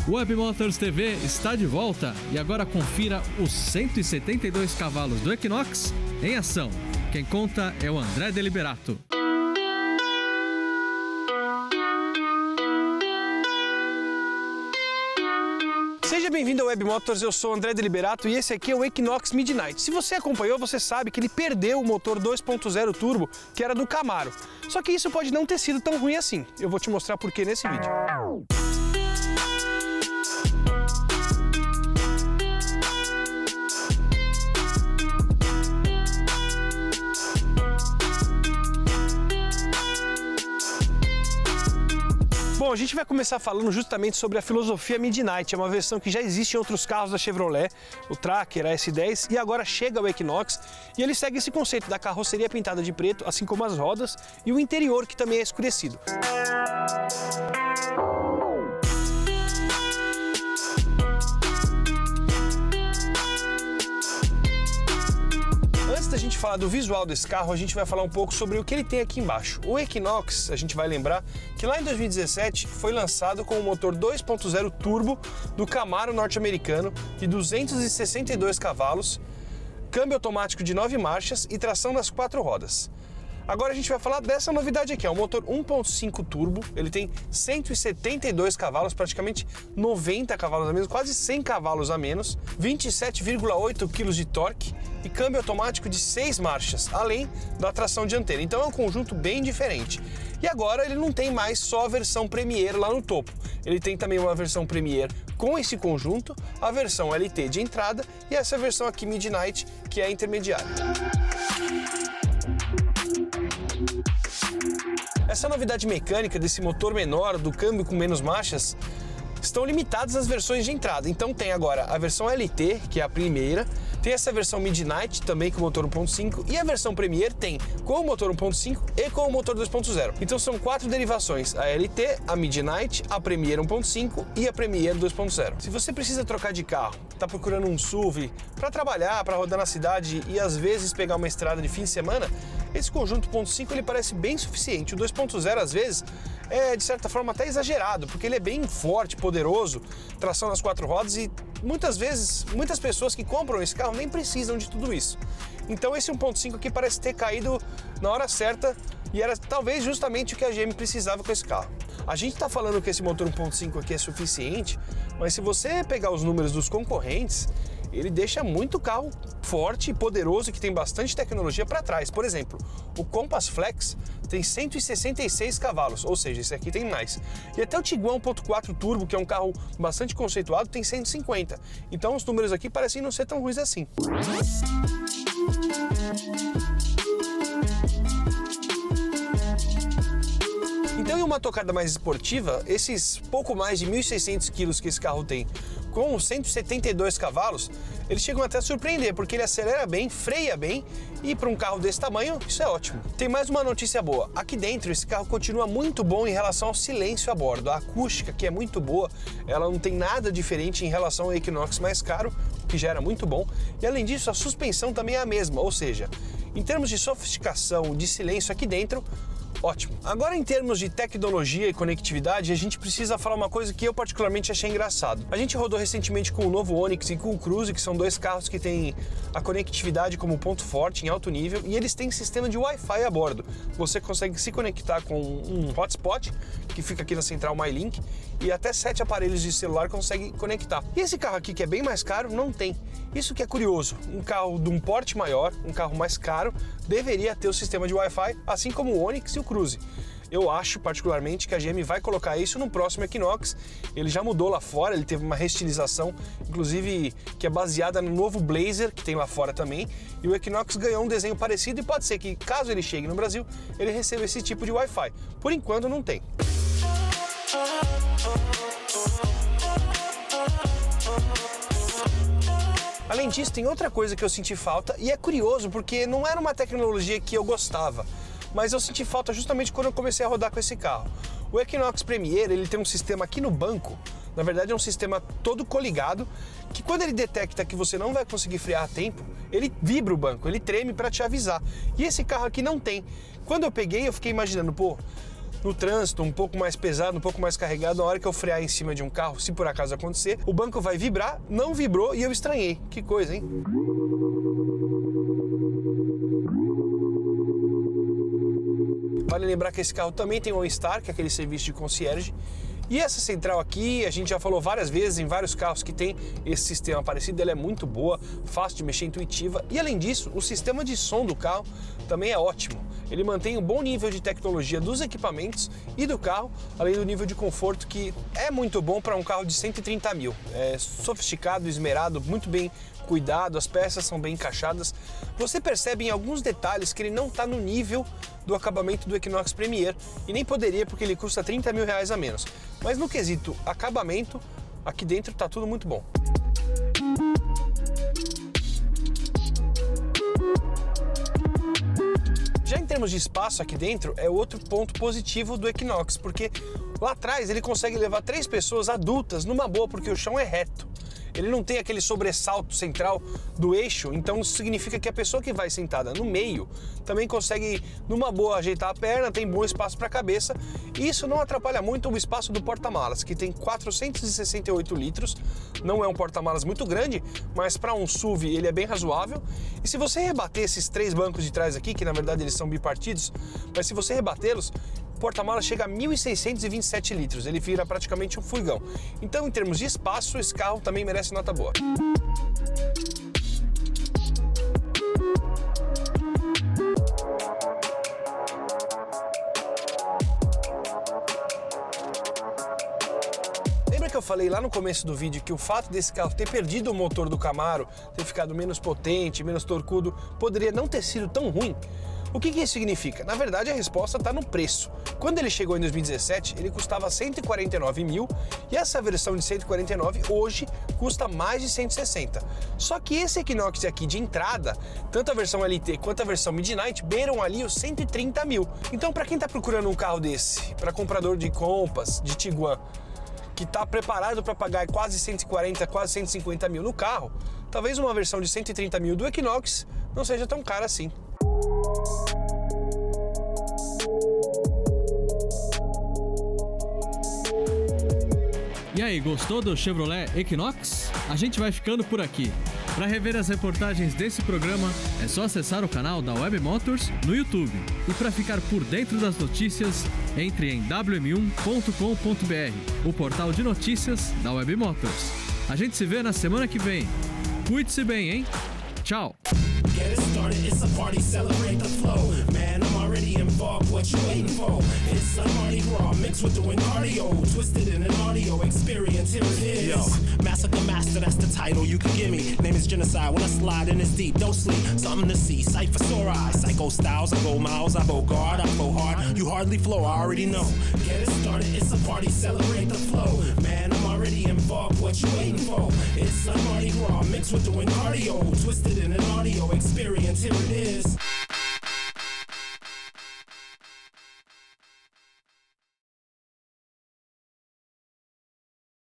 O Web Motors TV está de volta e agora confira os 172 cavalos do Equinox em ação. Quem conta é o André Deliberato. Seja bem-vindo ao Web Motors, eu sou o André Deliberato e esse aqui é o Equinox Midnight. Se você acompanhou, você sabe que ele perdeu o motor 2.0 turbo, que era do Camaro. Só que isso pode não ter sido tão ruim assim. Eu vou te mostrar por que nesse vídeo. Bom, a gente vai começar falando justamente sobre a filosofia Midnight. É uma versão que já existe em outros carros da Chevrolet, o Tracker, a S10, e agora chega ao Equinox. E ele segue esse conceito da carroceria pintada de preto, assim como as rodas e o interior, que também é escurecido. Antes da gente falar do visual desse carro, a gente vai falar um pouco sobre o que ele tem aqui embaixo. O Equinox, a gente vai lembrar que lá em 2017 foi lançado com o motor 2.0 turbo do Camaro norte-americano de 262 cavalos, câmbio automático de 9 marchas e tração nas 4 rodas. Agora a gente vai falar dessa novidade aqui, é um motor 1.5 turbo, ele tem 172 cavalos, praticamente 90 cavalos a menos, quase 100 cavalos a menos, 27,8 kg de torque e câmbio automático de 6 marchas, além da tração dianteira. Então é um conjunto bem diferente. E agora ele não tem mais só a versão Premier lá no topo, ele tem também uma versão Premier com esse conjunto, a versão LT de entrada e essa versão aqui Midnight, que é a intermediária. Essa novidade mecânica desse motor menor, do câmbio com menos marchas, estão limitadas às versões de entrada. Então tem agora a versão LT, que é a primeira, tem essa versão Midnight, também com motor 1.5, e a versão Premier tem com o motor 1.5 e com o motor 2.0. Então são 4 derivações, a LT, a Midnight, a Premier 1.5 e a Premier 2.0. Se você precisa trocar de carro, está procurando um SUV para trabalhar, para rodar na cidade e às vezes pegar uma estrada de fim de semana, esse conjunto 1.5 ele parece bem suficiente. O 2.0 às vezes é de certa forma até exagerado, porque ele é bem forte, poderoso, tração nas 4 rodas e muitas vezes, muitas pessoas que compram esse carro nem precisam de tudo isso. Então esse 1.5 aqui parece ter caído na hora certa e era talvez justamente o que a GM precisava com esse carro. A gente está falando que esse motor 1.5 aqui é suficiente, mas se você pegar os números dos concorrentes, ele deixa muito carro forte e poderoso que tem bastante tecnologia para trás. Por exemplo, o Compass Flex tem 166 cavalos, ou seja, esse aqui tem mais. E até o Tiguan 1.4 Turbo, que é um carro bastante conceituado, tem 150. Então os números aqui parecem não ser tão ruins assim. Então, em uma tocada mais esportiva, esses pouco mais de 1.600 quilos que esse carro tem, com 172 cavalos, eles chegam até a surpreender, porque ele acelera bem, freia bem, e para um carro desse tamanho, isso é ótimo. Tem mais uma notícia boa. Aqui dentro, esse carro continua muito bom em relação ao silêncio a bordo. A acústica, que é muito boa, ela não tem nada diferente em relação ao Equinox mais caro, o que já era muito bom. E além disso, a suspensão também é a mesma, ou seja, em termos de sofisticação, de silêncio aqui dentro, ótimo. Agora, em termos de tecnologia e conectividade, a gente precisa falar uma coisa que eu particularmente achei engraçado. A gente rodou recentemente com o novo Onix e com o Cruze, que são dois carros que têm a conectividade como ponto forte em alto nível, e eles têm sistema de Wi-Fi a bordo. Você consegue se conectar com um hotspot, que fica aqui na central MyLink, e até 7 aparelhos de celular consegue conectar. E esse carro aqui, que é bem mais caro, não tem. Isso que é curioso. Um carro de um porte maior, um carro mais caro, deveria ter o sistema de Wi-Fi, assim como o Onix e o Cruze. Eu acho particularmente que a GM vai colocar isso no próximo Equinox. Ele já mudou lá fora, ele teve uma reestilização, inclusive que é baseada no novo Blazer, que tem lá fora também, e o Equinox ganhou um desenho parecido e pode ser que, caso ele chegue no Brasil, ele receba esse tipo de Wi-Fi. Por enquanto não tem. Além disso, tem outra coisa que eu senti falta, e é curioso porque não era uma tecnologia que eu gostava, mas eu senti falta justamente quando eu comecei a rodar com esse carro. O Equinox Premier, ele tem um sistema aqui no banco, na verdade é um sistema todo coligado, que quando ele detecta que você não vai conseguir frear a tempo, ele vibra o banco, ele treme para te avisar. E esse carro aqui não tem. Quando eu peguei, eu fiquei imaginando, pô, no trânsito, um pouco mais pesado, um pouco mais carregado, na hora que eu frear em cima de um carro, se por acaso acontecer, o banco vai vibrar, não vibrou e eu estranhei. Que coisa, hein? Vale lembrar que esse carro também tem o OnStar, que é aquele serviço de concierge. E essa central aqui, a gente já falou várias vezes em vários carros que tem esse sistema parecido, ela é muito boa, fácil de mexer, intuitiva. E além disso, o sistema de som do carro também é ótimo. Ele mantém um bom nível de tecnologia dos equipamentos e do carro, além do nível de conforto que é muito bom para um carro de 130 mil. É sofisticado, esmerado, muito bem cuidado, as peças são bem encaixadas. Você percebe em alguns detalhes que ele não está no nível do acabamento do Equinox Premier e nem poderia porque ele custa 30 mil reais a menos. Mas no quesito acabamento, aqui dentro está tudo muito bom. Já em termos de espaço aqui dentro, é outro ponto positivo do Equinox, porque lá atrás ele consegue levar 3 pessoas adultas numa boa, porque o chão é reto. Ele não tem aquele sobressalto central do eixo, então isso significa que a pessoa que vai sentada no meio também consegue, numa boa, ajeitar a perna, tem bom espaço para a cabeça, e isso não atrapalha muito o espaço do porta-malas, que tem 468 litros, não é um porta-malas muito grande, mas para um SUV ele é bem razoável, e se você rebater esses 3 bancos de trás aqui, que na verdade eles são bipartidos, mas se você rebatê-los, o porta-malas chega a 1.627 litros, ele vira praticamente um furgão. Então, em termos de espaço, esse carro também merece nota boa. Lembra que eu falei lá no começo do vídeo que o fato desse carro ter perdido o motor do Camaro, ter ficado menos potente, menos torcudo, poderia não ter sido tão ruim? O que isso significa? Na verdade, a resposta está no preço. Quando ele chegou em 2017, ele custava 149 mil e essa versão de 149 hoje custa mais de 160. Só que esse Equinox aqui de entrada, tanto a versão LT quanto a versão Midnight, beiram ali os 130 mil. Então, para quem está procurando um carro desse, para comprador de Compass, de Tiguan, que está preparado para pagar quase 140, quase 150 mil no carro, talvez uma versão de 130 mil do Equinox não seja tão cara assim. E aí, gostou do Chevrolet Equinox? A gente vai ficando por aqui. Para rever as reportagens desse programa, é só acessar o canal da Web Motors no YouTube. E para ficar por dentro das notícias, entre em wm1.com.br, o portal de notícias da Web Motors. A gente se vê na semana que vem. Cuide-se bem, hein? Tchau! Get it started, it's a party, celebrate the flow. Man, I'm already involved, what you waiting for? It's a Mardi Gras mixed with doing cardio, twisted in an audio experience, here it is. Yo, Massacre Master, that's the title you can give me. Name is Genocide, when I slide in it's deep, don't sleep. Something to see, sight for sore eyes. Psycho styles, I go miles, I go guard, I go hard. You hardly flow, I already know. Get it started, it's a party, celebrate the flow. Man, I'm already involved, what you waiting for? It's a Mardi Gras mixed with doing cardio, twisted in an audio experience, here it is.